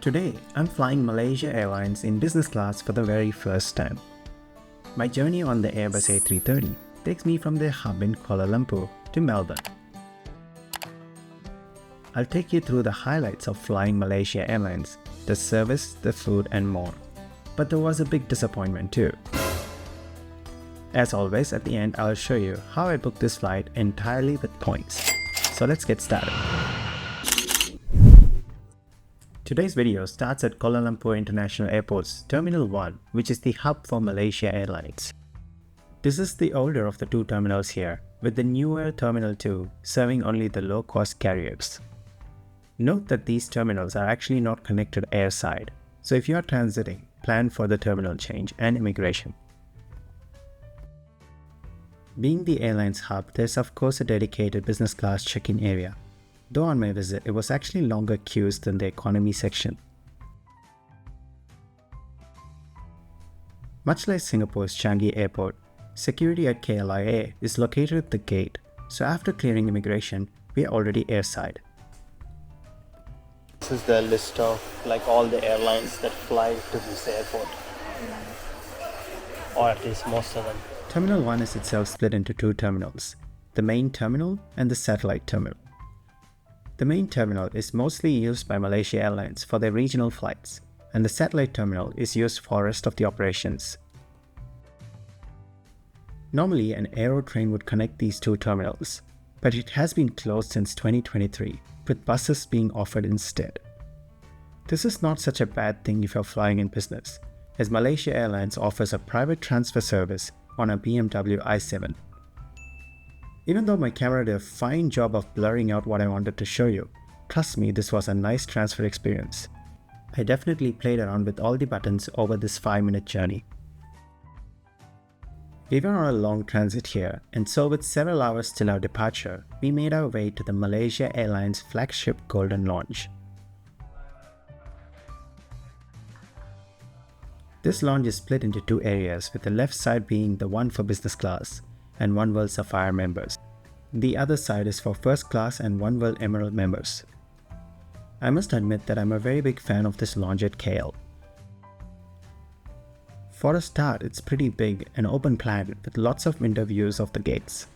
Today, I'm flying Malaysia Airlines in business class for the very first time. My journey on the Airbus A330 takes me from their hub in Kuala Lumpur to Melbourne. I'll take you through the highlights of flying Malaysia Airlines, the service, the food and more. But there was a big disappointment too. As always, at the end I'll show you how I booked this flight entirely with points. So let's get started. Today's video starts at Kuala Lumpur International Airport's Terminal 1, which is the hub for Malaysia Airlines. This is the older of the two terminals here, with the newer Terminal 2 serving only the low-cost carriers. Note that these terminals are actually not connected airside, so if you are transiting, plan for the terminal change and immigration. Being the airline's hub, there's of course a dedicated business class check-in area. Though on my visit, it was actually longer queues than the economy section. Much like Singapore's Changi Airport, security at KLIA is located at the gate, so after clearing immigration, we are already airside. This is the list of all the airlines that fly to this airport, or at least most of them. Terminal 1 is itself split into two terminals, the main terminal and the satellite terminal. The main terminal is mostly used by Malaysia Airlines for their regional flights, and the satellite terminal is used for the rest of the operations. Normally, an aero train would connect these two terminals, but it has been closed since 2023, with buses being offered instead. This is not such a bad thing if you're flying in business, as Malaysia Airlines offers a private transfer service on a BMW i7. Even though my camera did a fine job of blurring out what I wanted to show you, trust me, this was a nice transfer experience. I definitely played around with all the buttons over this 5-minute journey. We were on a long transit here, and so with several hours till our departure, we made our way to the Malaysia Airlines flagship Golden Lounge. This lounge is split into two areas, with the left side being the one for business class and One World Sapphire members. The other side is for first class and One World Emerald members. I must admit that I'm a very big fan of this lounge at KL. For a start, it's pretty big and open plan with lots of window views of the gates.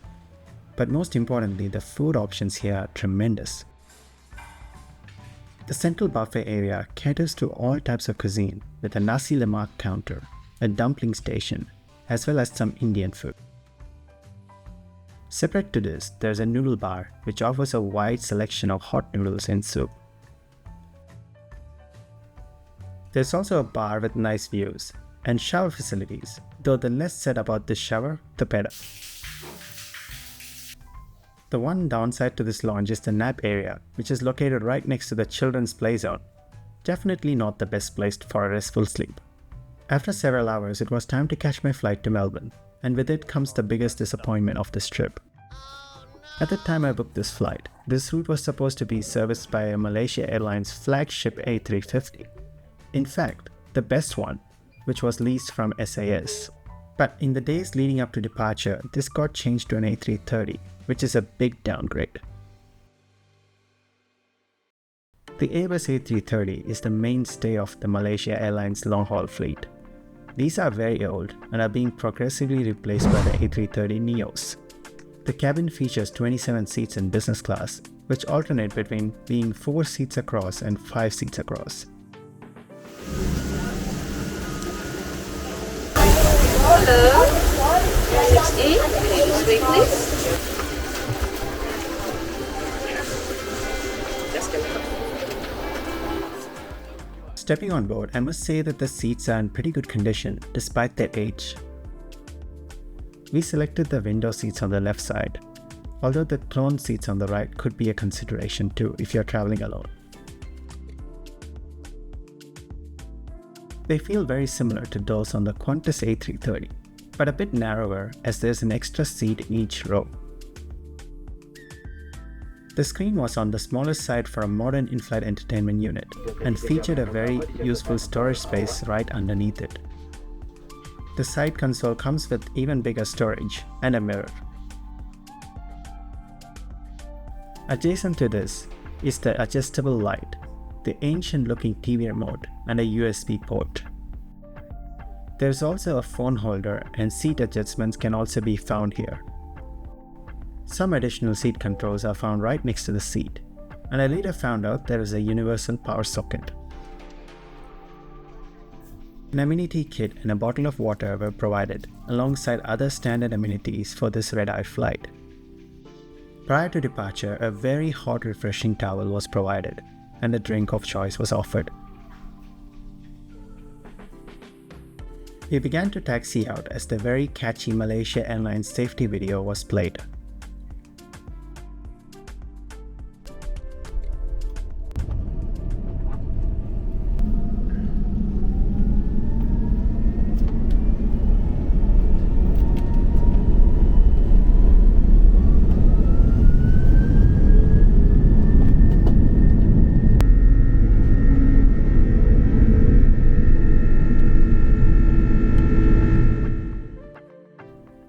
But most importantly, the food options here are tremendous. The central buffet area caters to all types of cuisine with a Nasi Lemak counter, a dumpling station, as well as some Indian food. Separate to this, there's a noodle bar which offers a wide selection of hot noodles and soup. There's also a bar with nice views and shower facilities, though the less said about this shower, the better. The one downside to this lounge is the nap area, which is located right next to the children's play zone. Definitely not the best place for a restful sleep. After several hours, it was time to catch my flight to Melbourne, and with it comes the biggest disappointment of this trip. At the time I booked this flight, this route was supposed to be serviced by a Malaysia Airlines flagship A350. In fact, the best one, which was leased from SAS. But in the days leading up to departure, this got changed to an A330, which is a big downgrade. The Airbus A330 is the mainstay of the Malaysia Airlines long-haul fleet. These are very old and are being progressively replaced by the A330neos. The cabin features 27 seats in business class, which alternate between being 4 seats across and 5 seats across. Hello, 6A, this way please. Stepping on board, I must say that the seats are in pretty good condition despite their age. We selected the window seats on the left side, although the throne seats on the right could be a consideration too if you're traveling alone. They feel very similar to those on the Qantas A330, but a bit narrower as there's an extra seat in each row. The screen was on the smaller side for a modern in-flight entertainment unit and featured a very useful storage space right underneath it. The side console comes with even bigger storage and a mirror. Adjacent to this is the adjustable light, the ancient looking TV remote, and a USB port. There is also a phone holder, and seat adjustments can also be found here. Some additional seat controls are found right next to the seat, and I later found out there is a universal power socket. An amenity kit and a bottle of water were provided, alongside other standard amenities for this red-eye flight. Prior to departure, a very hot refreshing towel was provided, and a drink of choice was offered. We began to taxi out as the very catchy Malaysia Airlines safety video was played.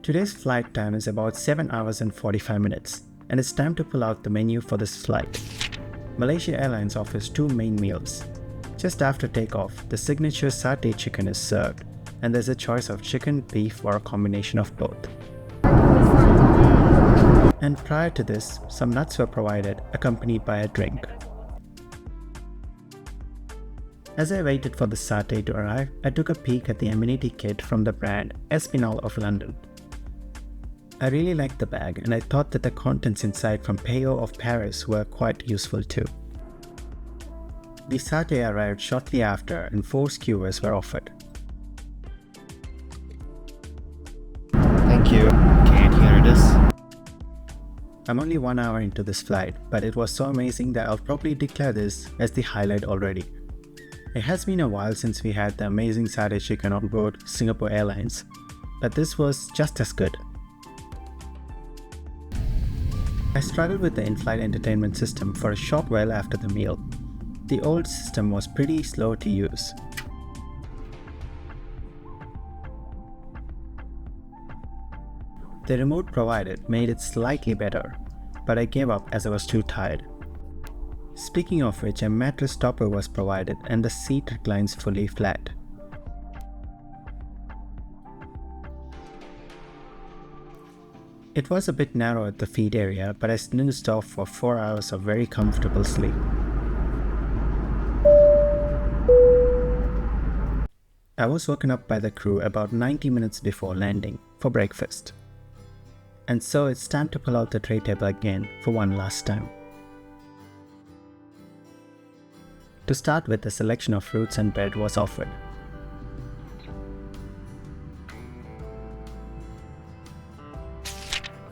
Today's flight time is about 7 hours and 45 minutes, and it's time to pull out the menu for this flight. Malaysia Airlines offers 2 main meals. Just after takeoff, the signature satay chicken is served, and there's a choice of chicken, beef, or a combination of both. And prior to this, some nuts were provided, accompanied by a drink. As I waited for the satay to arrive, I took a peek at the amenity kit from the brand Espinal of London. I really liked the bag, and I thought that the contents inside from Peyo of Paris were quite useful too. The satay arrived shortly after, and 4 skewers were offered. Thank you. Can't hear this. I'm only 1 hour into this flight, but it was so amazing that I'll probably declare this as the highlight already. It has been a while since we had the amazing satay chicken on board Singapore Airlines, but this was just as good. I struggled with the in-flight entertainment system for a short while after the meal. The old system was pretty slow to use. The remote provided made it slightly better, but I gave up as I was too tired. Speaking of which, a mattress topper was provided and the seat reclines fully flat. It was a bit narrow at the feet area, but I snoozed off for 4 hours of very comfortable sleep. I was woken up by the crew about 90 minutes before landing for breakfast. And so it's time to pull out the tray table again for one last time. To start with, a selection of fruits and bread was offered.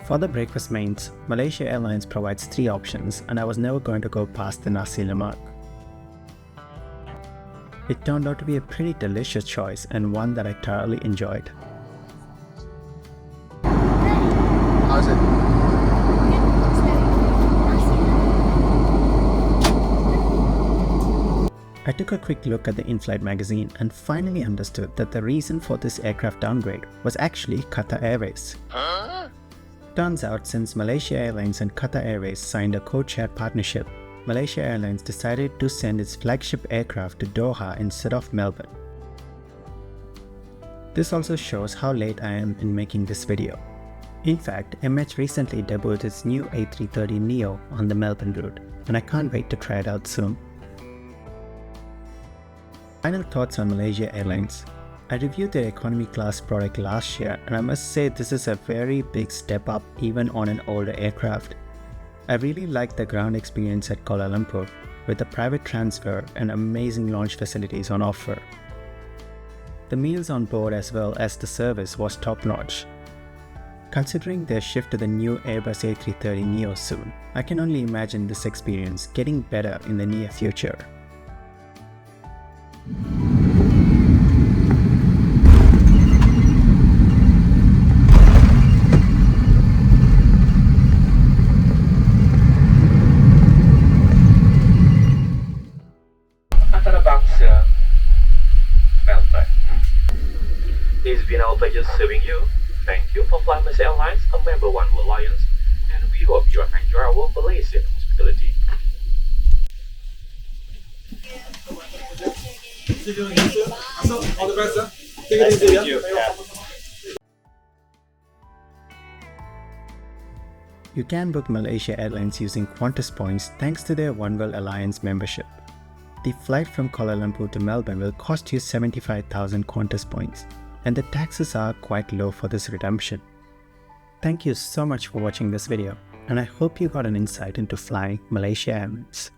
For the breakfast mains, Malaysia Airlines provides 3 options, and I was never going to go past the Nasi Lemak. It turned out to be a pretty delicious choice and one that I thoroughly enjoyed. How's it? I took a quick look at the in-flight magazine and finally understood that the reason for this aircraft downgrade was actually Qatar Airways. Turns out, since Malaysia Airlines and Qatar Airways signed a code-shared partnership, Malaysia Airlines decided to send its flagship aircraft to Doha instead of Melbourne. This also shows how late I am in making this video. In fact, MH recently debuted its new A330neo on the Melbourne route, and I can't wait to try it out soon. Final thoughts on Malaysia Airlines. I reviewed their economy class product last year, and I must say this is a very big step up even on an older aircraft. I really liked the ground experience at Kuala Lumpur, with a private transfer and amazing lounge facilities on offer. The meals on board as well as the service was top notch. Considering their shift to the new Airbus A330neo soon, I can only imagine this experience getting better in the near future. Antarabangsa, Melbourne. This has been our pleasure serving you. Thank you for flying Malaysia Airlines, a member One World Alliance, and we hope you enjoy our Malaysian hospitality. See you again soon. So, all the best, sir. Take it easy, yeah? You can book Malaysia Airlines using Qantas points thanks to their One World Alliance membership. The flight from Kuala Lumpur to Melbourne will cost you 75,000 Qantas points, and the taxes are quite low for this redemption. Thank you so much for watching this video, and I hope you got an insight into flying Malaysia Airlines.